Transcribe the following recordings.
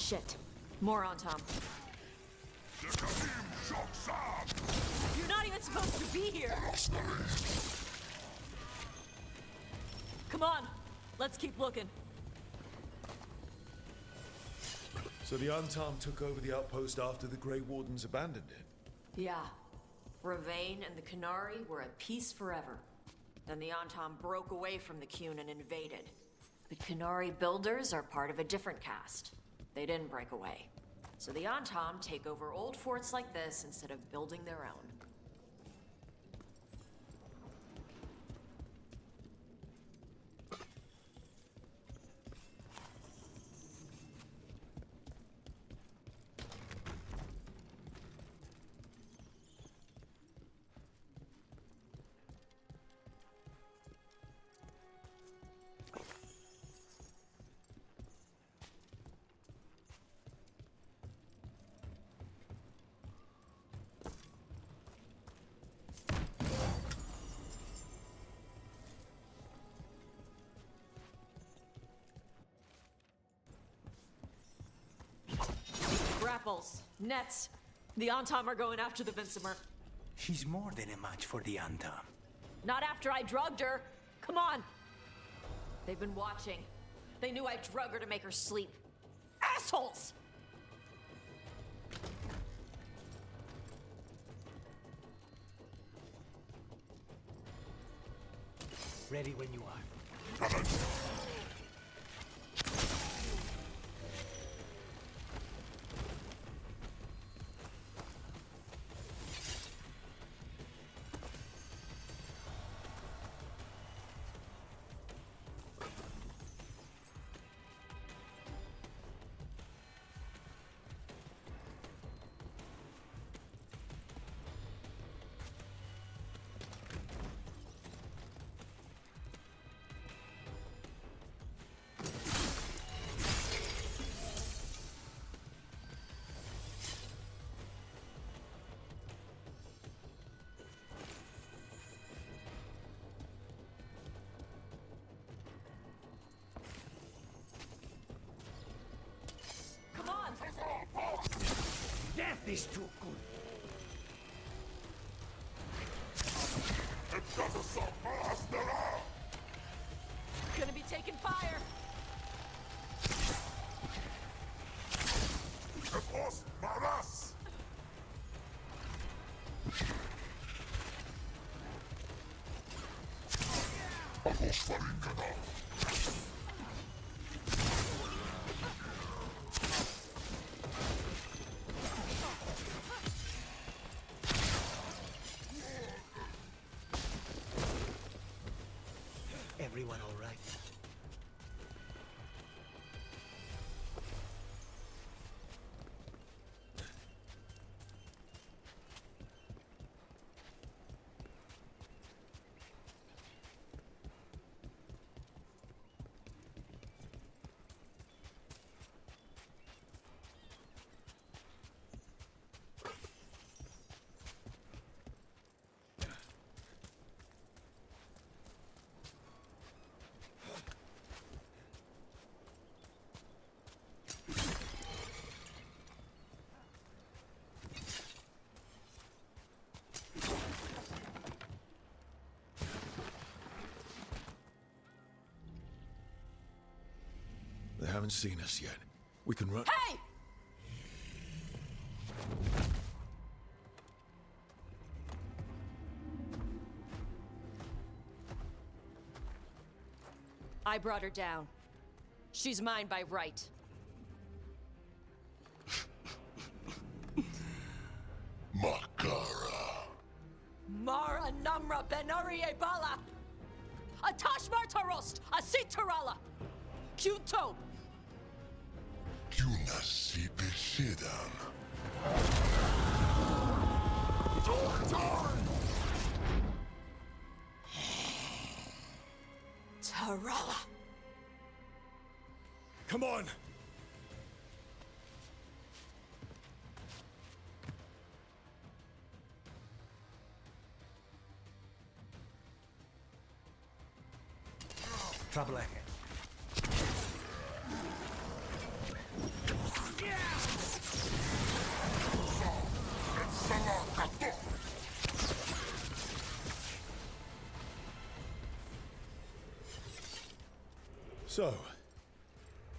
Shit. More on Tom. You're not even supposed to be here! Come on, let's keep looking. So the Untom took over the outpost after the Grey Wardens abandoned it? Yeah. Ravain and the Qunari were at peace forever. Then the Antom broke away from the Qun and invaded. The Qunari builders are part of a different caste. They didn't break away. So the Antom take over old forts like this instead of building their own. Grapples, nets. The Antom are going after the Vinsimer. She's more than a match for the Antom. Not after I drugged her. Come on. They've been watching. They knew I drug her to make her sleep. Assholes! Ready when you are. Death is too good. Gonna be taking fire. Everyone all right? They haven't seen us yet. We can run. Hey! I brought her down. She's mine by right. Makara. Mara Namra Benari Bala! Atashmar Tarost! Asit Tarala! Kyuto! Yunasi Beshidan. Tarala! Come on! Trouble ahead. So,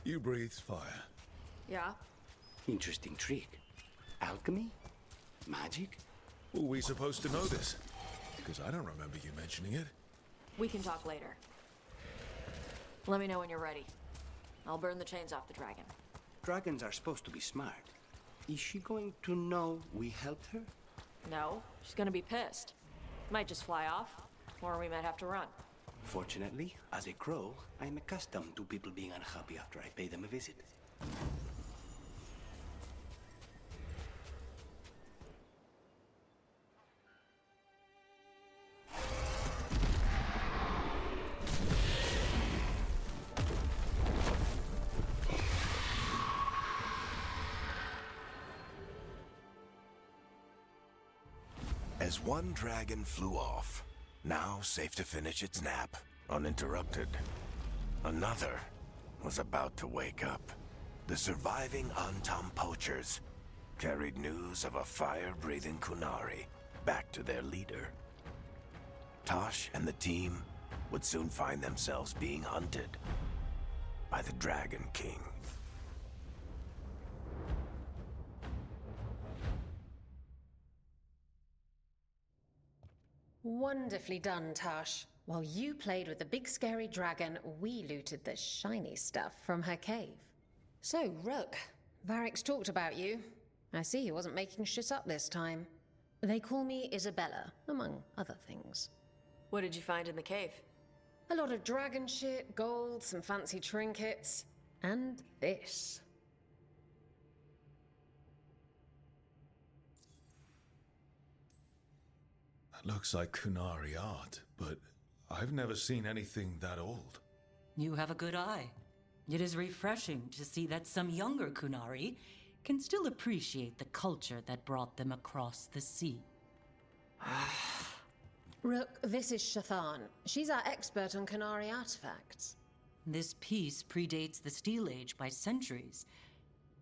you breathed fire. Yeah? Interesting trick. Alchemy? Magic? Were we supposed to know this? Because I don't remember you mentioning it. We can talk later. Let me know when you're ready. I'll burn the chains off the dragon. Dragons are supposed to be smart. Is she going to know we helped her? No, she's gonna be pissed. Might just fly off, or we might have to run. Fortunately, as a crow, I'm accustomed to people being unhappy after I pay them a visit. As one dragon flew off, now safe to finish its nap, uninterrupted, another was about to wake up. The surviving Antam poachers carried news of a fire-breathing Kunari back to their leader. Tosh and the team would soon find themselves being hunted by the Dragon King. Wonderfully done, Tash. While you played with the big scary dragon, we looted the shiny stuff from her cave. So, Rook, Varric's talked about you. I see he wasn't making shit up this time. They call me Isabella, among other things. What did you find in the cave? A lot of dragon shit, gold, some fancy trinkets, and this. That looks like Kunari art, but I've never seen anything that old. You have a good eye. It is refreshing to see that some younger Kunari can still appreciate the culture that brought them across the sea. Rook, this is Shathan. She's our expert on Kunari artifacts. This piece predates the Steel Age by centuries.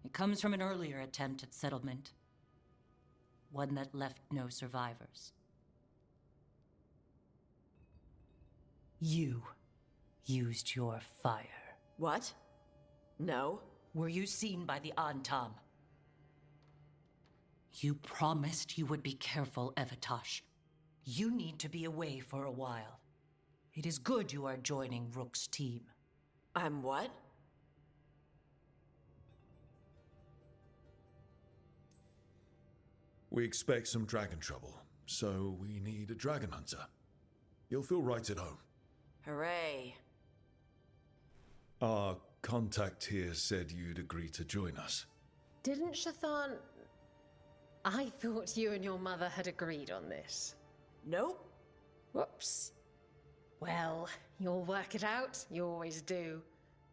It comes from an earlier attempt at settlement. One that left no survivors. You used your fire. What? No. Were you seen by the Antam? You promised you would be careful, Evatosh. You need to be away for a while. It is good you are joining Rook's team. I'm what? We expect some dragon trouble, so we need a dragon hunter. You'll feel right at home. Hooray. Our contact here said you'd agree to join us. Didn't Shathan... I thought you and your mother had agreed on this. Nope. Whoops. Well, you'll work it out. You always do.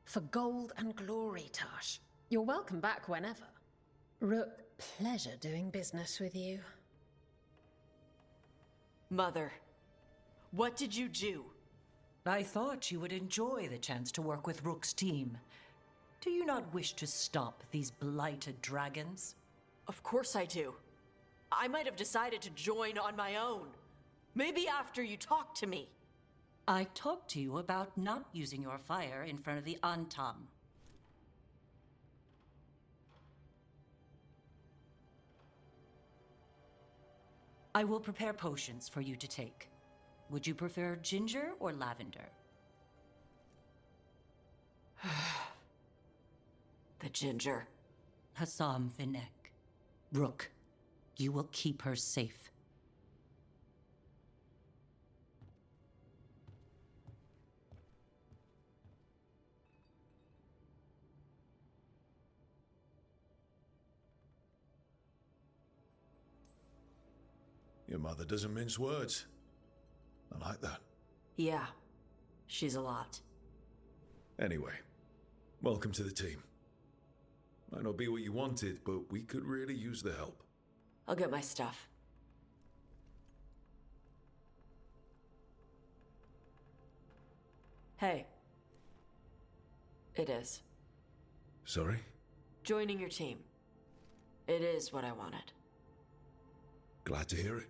For gold and glory, Tash. You're welcome back whenever. Rook, pleasure doing business with you. Mother, what did you do? I thought you would enjoy the chance to work with Rook's team. Do you not wish to stop these blighted dragons? Of course I do. I might have decided to join on my own. Maybe after you talked to me. I talked to you about not using your fire in front of the Antam. I will prepare potions for you to take. Would you prefer ginger or lavender? The ginger. Hassam Vinek. Rook, you will keep her safe. Your mother doesn't mince words. I like that. Yeah, she's a lot. Anyway, welcome to the team. Might not be what you wanted, but we could really use the help. I'll get my stuff. Hey. It is. Sorry? Joining your team. It is what I wanted. Glad to hear it.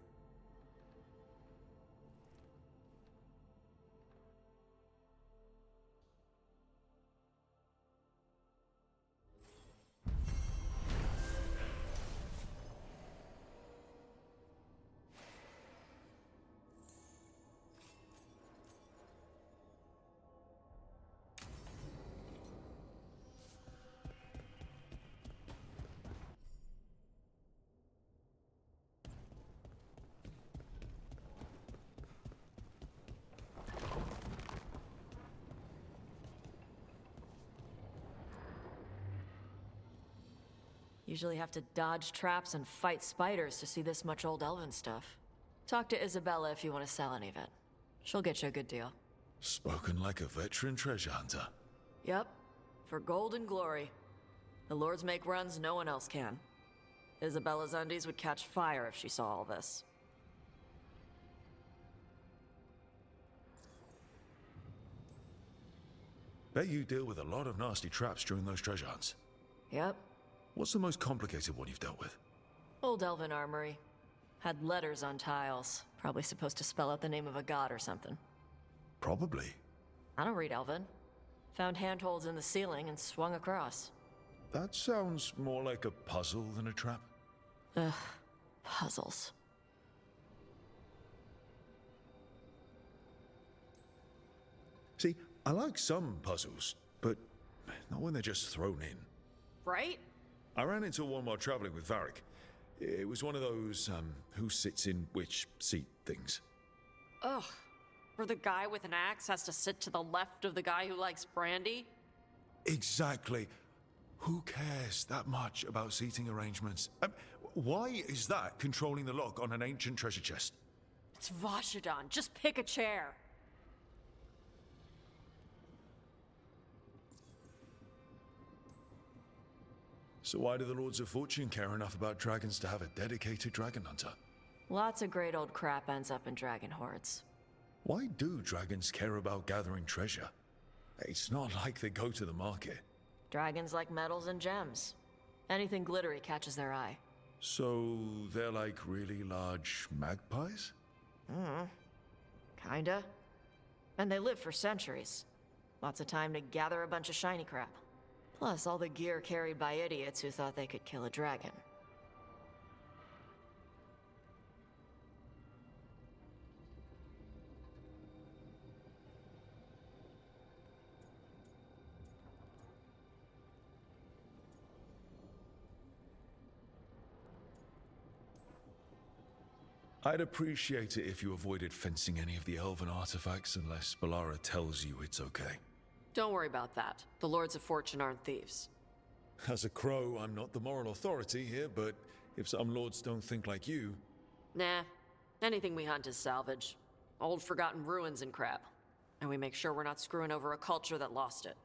Usually have to dodge traps and fight spiders to see this much old elven stuff. Talk to Isabella if you want to sell any of it. She'll get you a good deal. Spoken like a veteran treasure hunter. Yep, for gold and glory. The lords make runs no one else can. Isabella's undies would catch fire if she saw all this. Bet you deal with a lot of nasty traps during those treasure hunts. Yep, What's the most complicated one you've dealt with? old elven armory. Had letters on tiles. Probably supposed to spell out the name of a god or something. Probably. I don't read elven. Found handholds in the ceiling and swung across. That sounds more like a puzzle than a trap. Ugh, puzzles. See, I like some puzzles, but not when they're just thrown in. Right? I ran into one while traveling with Varric. It was one of those, who sits in which seat things. Ugh. Where the guy with an axe has to sit to the left of the guy who likes brandy? Exactly. Who cares that much about seating arrangements? Why is that controlling the lock on an ancient treasure chest? It's Vashidon. Just pick a chair. So why do the Lords of Fortune care enough about dragons to have a dedicated dragon hunter? Lots of great old crap ends up in dragon hordes. Why do dragons care about gathering treasure? It's not like they go to the market. Dragons like metals and gems. Anything glittery catches their eye. So they're like really large magpies? Kinda. And they live for centuries. Lots of time to gather a bunch of shiny crap. Plus all the gear carried by idiots who thought they could kill a dragon. I'd appreciate it if you avoided fencing any of the elven artifacts unless Balara tells you it's okay. Don't worry about that. The Lords of Fortune aren't thieves. As a crow, I'm not the moral authority here, but if some lords don't think like you... Nah. Anything we hunt is salvage. Old forgotten ruins and crap. And we make sure we're not screwing over a culture that lost it.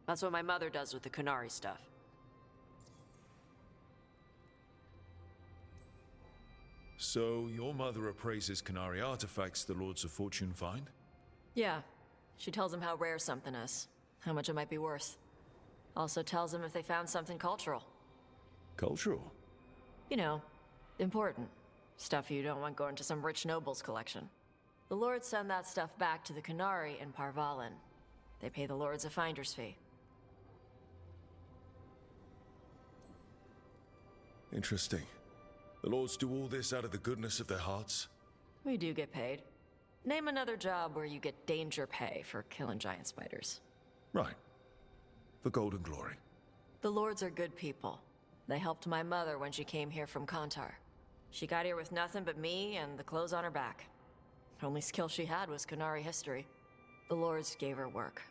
That's what my mother does with the Kunari stuff. So, your mother appraises Kunari artifacts the Lords of Fortune find? Yeah. She tells them how rare something is. How much it might be worth. Also tells them if they found something cultural. Cultural? You know, important. Stuff you don't want going to some rich noble's collection. The lords send that stuff back to the Kunari in Parvalin. They pay the lords a finder's fee. Interesting. The lords do all this out of the goodness of their hearts? We do get paid. Name another job where you get danger pay for killing giant spiders. Right. For golden glory. The lords are good people. They helped my mother when she came here from Kontar. She got here with nothing but me and the clothes on her back. Only skill she had was Kunari history. The lords gave her work.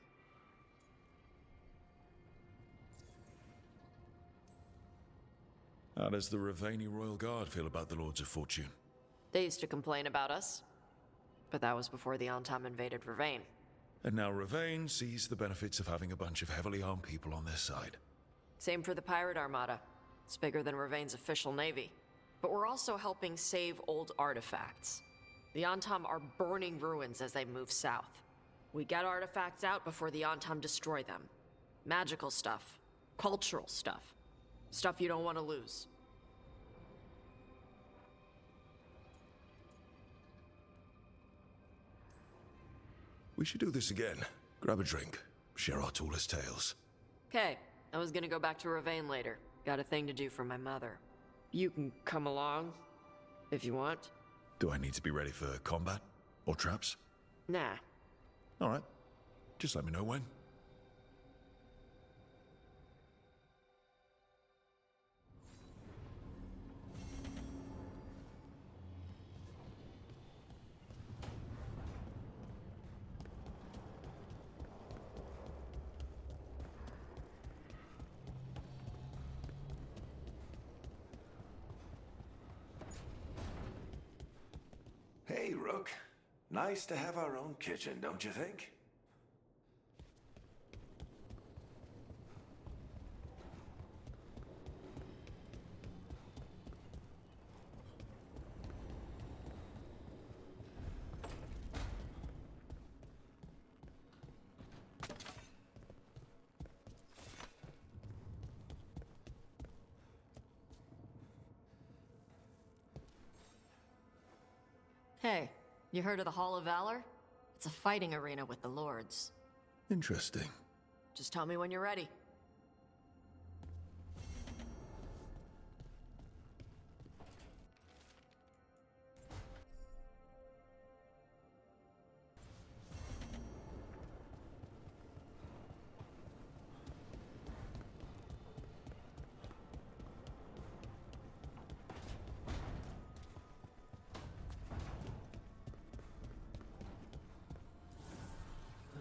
How does the Ravani Royal Guard feel about the Lords of Fortune? They used to complain about us. But that was before the Antam invaded Ravane. And now Ravane sees the benefits of having a bunch of heavily armed people on their side. Same for the Pirate Armada. It's bigger than Ravane's official navy. But we're also helping save old artifacts. The Antam are burning ruins as they move south. We get artifacts out before the Antam destroy them. Magical stuff. Cultural stuff. Stuff you don't want to lose. We should do this again. Grab a drink. Share our tallest tales. Okay, I was gonna go back to Ravane later. Got a thing to do for my mother. You can come along, if you want. Do I need to be ready for combat? Or traps? Nah. Alright. Just let me know when. Hey, Rook. Nice to have our own kitchen, don't you think? Hey, you heard of the Hall of Valor? It's a fighting arena with the lords. Interesting. Just tell me when you're ready.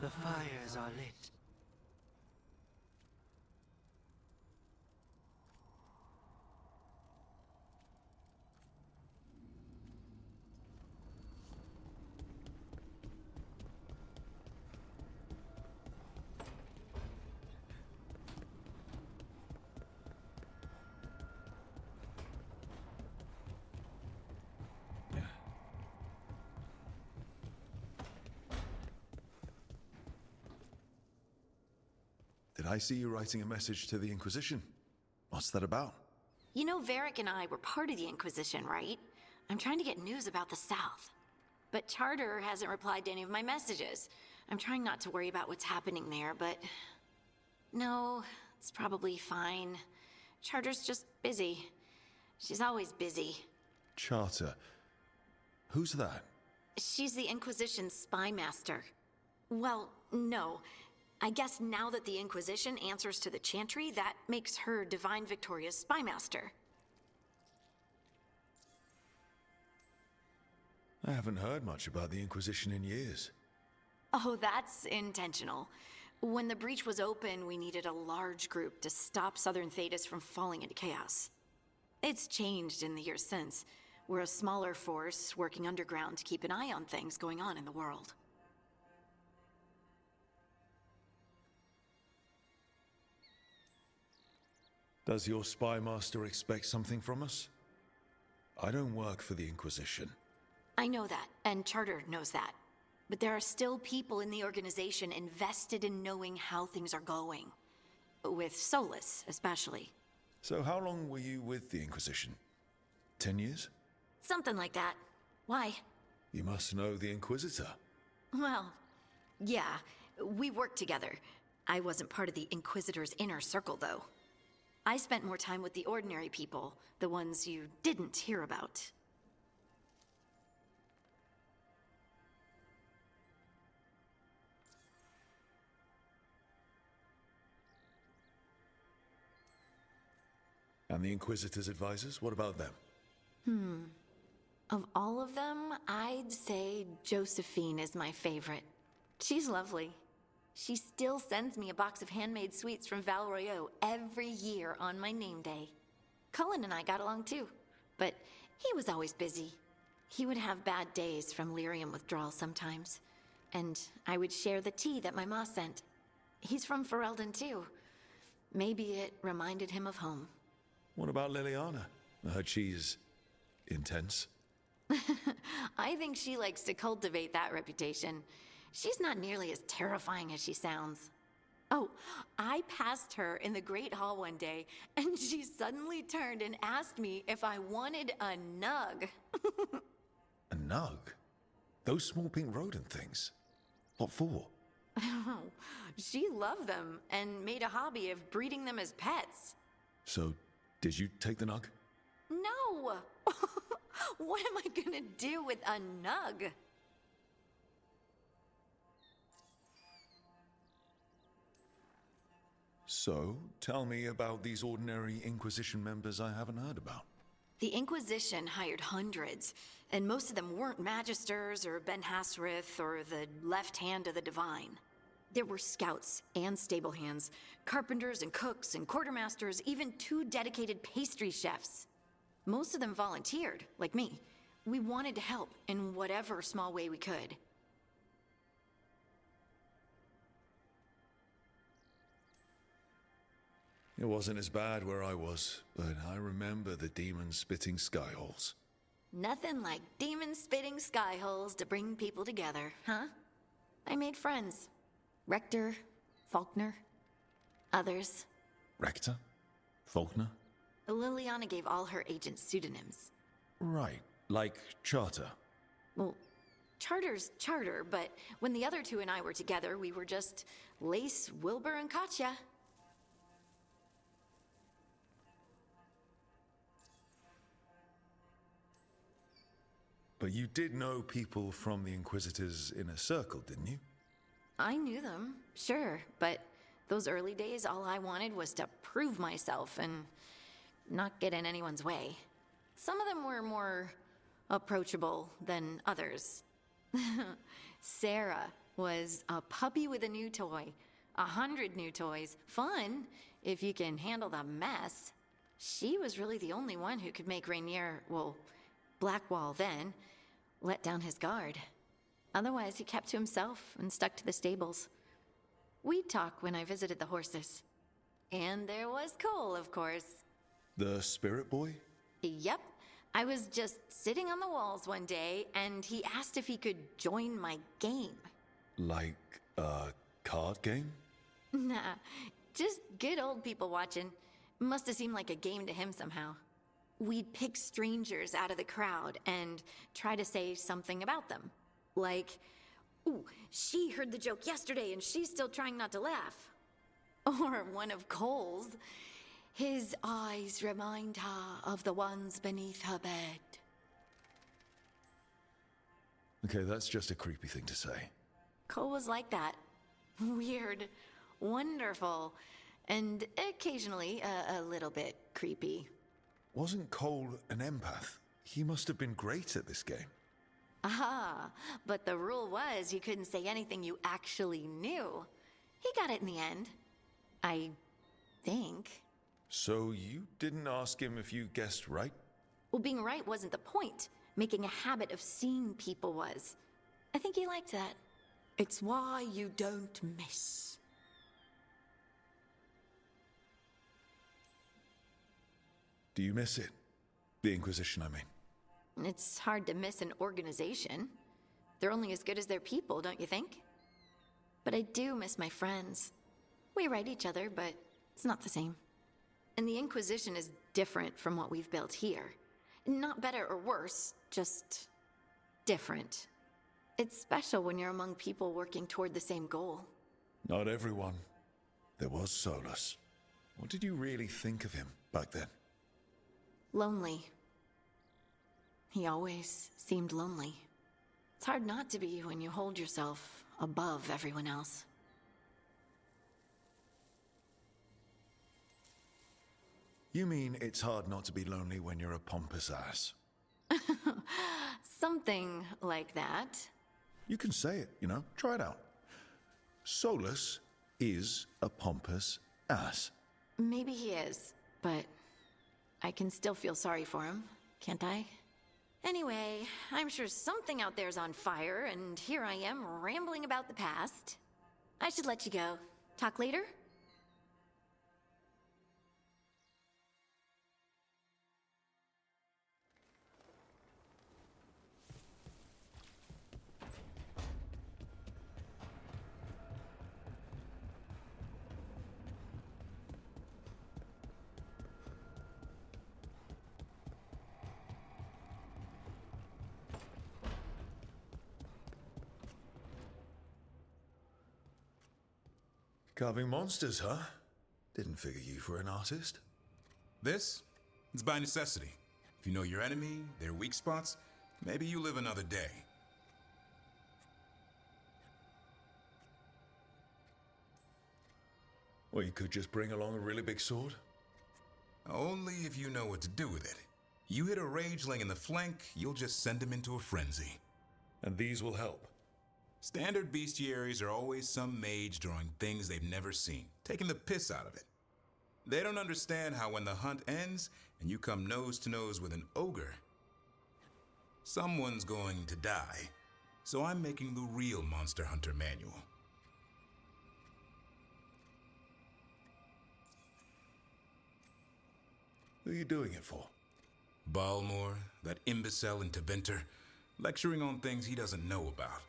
The fires are lit. Did I see you writing a message to the Inquisition? What's that about? You know, Varric and I were part of the Inquisition, right? I'm trying to get news about the South. But Charter hasn't replied to any of my messages. I'm trying not to worry about what's happening there, but... No, it's probably fine. Charter's just busy. She's always busy. Charter. Who's that? She's the Inquisition's spy master. Well, no. I guess now that the Inquisition answers to the Chantry, that makes her Divine Victoria's spy master. I haven't heard much about the Inquisition in years. Oh, that's intentional. When the breach was open, we needed a large group to stop Southern Thedas from falling into chaos. It's changed in the years since. We're a smaller force working underground to keep an eye on things going on in the world. Does your spy master expect something from us? I don't work for the Inquisition. I know that, and Charter knows that. But there are still people in the organization invested in knowing how things are going. With Solus, especially. So how long were you with the Inquisition? 10 years? Something like that. Why? You must know the Inquisitor. Well, yeah, we worked together. I wasn't part of the Inquisitor's inner circle, though. I spent more time with the ordinary people, the ones you didn't hear about. And the Inquisitor's advisors, what about them? Of all of them, I'd say Josephine is my favorite. She's lovely. She still sends me a box of handmade sweets from Val Royeaux every year on my name day. Cullen and I got along too, but he was always busy. He would have bad days from lyrium withdrawal sometimes, and I would share the tea that my ma sent. He's from Ferelden too. Maybe it reminded him of home. What about Liliana? I heard she's intense. I think she likes to cultivate that reputation. She's not nearly as terrifying as she sounds. Oh, I passed her in the Great Hall one day, and she suddenly turned and asked me if I wanted a nug. A nug? Those small pink rodent things? What for? She loved them and made a hobby of breeding them as pets. So, did you take the nug? No! What am I gonna do with a nug? So, tell me about these ordinary Inquisition members I haven't heard about. The Inquisition hired hundreds, and most of them weren't Magisters or Ben Hasrith or the left hand of the Divine. There were scouts and stable hands, carpenters and cooks and quartermasters, even 2 dedicated pastry chefs. Most of them volunteered, like me. We wanted to help in whatever small way we could. It wasn't as bad where I was, but I remember the demons spitting skyholes. Nothing like demon-spitting skyholes to bring people together, huh? I made friends. Rector, Faulkner, others. Rector? Faulkner? Liliana gave all her agents pseudonyms. Right, like Charter. Well, Charter's Charter, but when the other 2 and I were together, we were just Lace, Wilbur, and Katya. But you did know people from the Inquisitors' inner circle, didn't you? I knew them, sure, but those early days, all I wanted was to prove myself and not get in anyone's way. Some of them were more approachable than others. Sarah was a puppy with a new toy. 100 new toys. Fun, if you can handle the mess. She was really the only one who could make Rainier, well, Blackwall then, let down his guard. Otherwise, he kept to himself and stuck to the stables. We'd talk when I visited the horses. And there was Cole, of course. The spirit boy? Yep. I was just sitting on the walls one day, and he asked if he could join my game. Like a card game? Nah, just good old people watching. Must have seemed like a game to him somehow. We'd pick strangers out of the crowd and try to say something about them. Like, ooh, she heard the joke yesterday and she's still trying not to laugh. Or one of Cole's. His eyes remind her of the ones beneath her bed. Okay, that's just a creepy thing to say. Cole was like that. Weird, wonderful, and occasionally a little bit creepy. Wasn't Cole an empath? He must have been great at this game. Ah, but the rule was you couldn't say anything you actually knew. He got it in the end. I think. So you didn't ask him if you guessed right? Well, being right wasn't the point. Making a habit of seeing people was. I think he liked that. It's why you don't miss. Do you miss it? The Inquisition, I mean. It's hard to miss an organization. They're only as good as their people, don't you think? But I do miss my friends. We write each other, but it's not the same. And the Inquisition is different from what we've built here. Not better or worse, just different. It's special when you're among people working toward the same goal. Not everyone. There was Solus. What did you really think of him back then? Lonely. He always seemed lonely. It's hard not to be when you hold yourself above everyone else. You mean it's hard not to be lonely when you're a pompous ass? Something like that. You can say it, you know, try it out. Solus is a pompous ass. Maybe he is, but I can still feel sorry for him, can't I? Anyway, I'm sure something out there's on fire, and here I am rambling about the past. I should let you go. Talk later? Carving monsters, huh? Didn't figure you for an artist. This? It's by necessity. If you know your enemy, their weak spots, maybe you live another day. Or you could just bring along a really big sword. Only if you know what to do with it. You hit a rageling in the flank, you'll just send him into a frenzy. And these will help. Standard bestiaries are always some mage drawing things they've never seen, taking the piss out of it. They don't understand how when the hunt ends and you come nose to nose with an ogre, someone's going to die. So I'm making the real Monster Hunter manual. Who are you doing it for? Balmor, that imbecile in Teventer, lecturing on things he doesn't know about.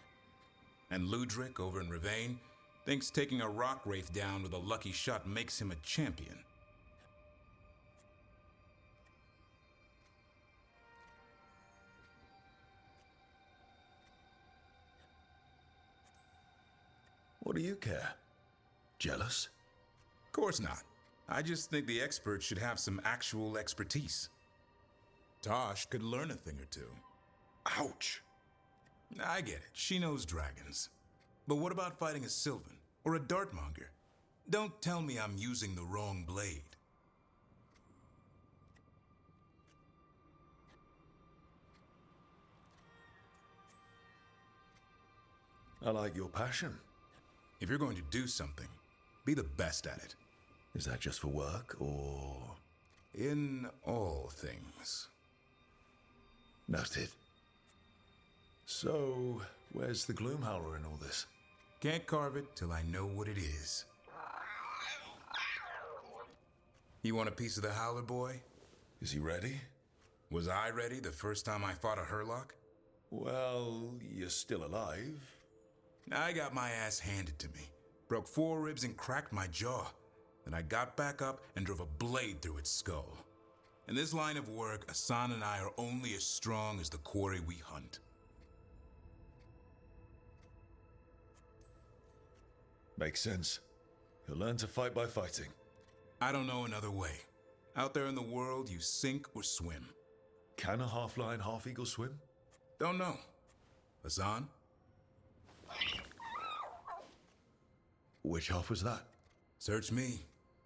And Ludric over in Ravane thinks taking a rock wraith down with a lucky shot makes him a champion. What do you care? Jealous? Course not. I just think the experts should have some actual expertise. Tosh could learn a thing or two. Ouch! I get it. She knows dragons. But what about fighting a Sylvan or a Dartmonger? Don't tell me I'm using the wrong blade. I like your passion. If you're going to do something, be the best at it. Is that just for work, or...? In all things. Noted. So, where's the Gloomhowler in all this? Can't carve it till I know what it is. You want a piece of the Howler boy? Is he ready? Was I ready the first time I fought a Hurlock? Well, you're still alive. I got my ass handed to me. Broke 4 ribs and cracked my jaw. Then I got back up and drove a blade through its skull. In this line of work, Asan and I are only as strong as the quarry we hunt. Makes sense. You'll learn to fight by fighting. I don't know another way. Out there in the world, you sink or swim. Can a half-lion, half-eagle swim? Don't know. Asan? Which half was that? Search me.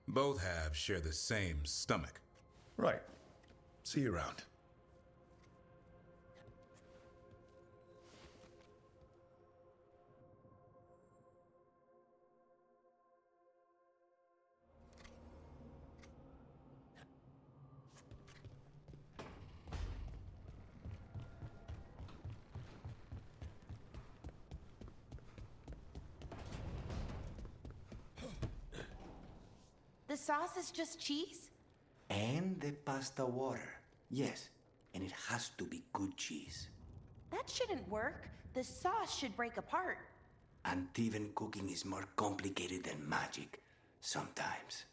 Both halves share the same stomach. Right. See you around. The sauce is just cheese? And the pasta water. Yes, and it has to be good cheese. That shouldn't work. The sauce should break apart. And even cooking is more complicated than magic sometimes.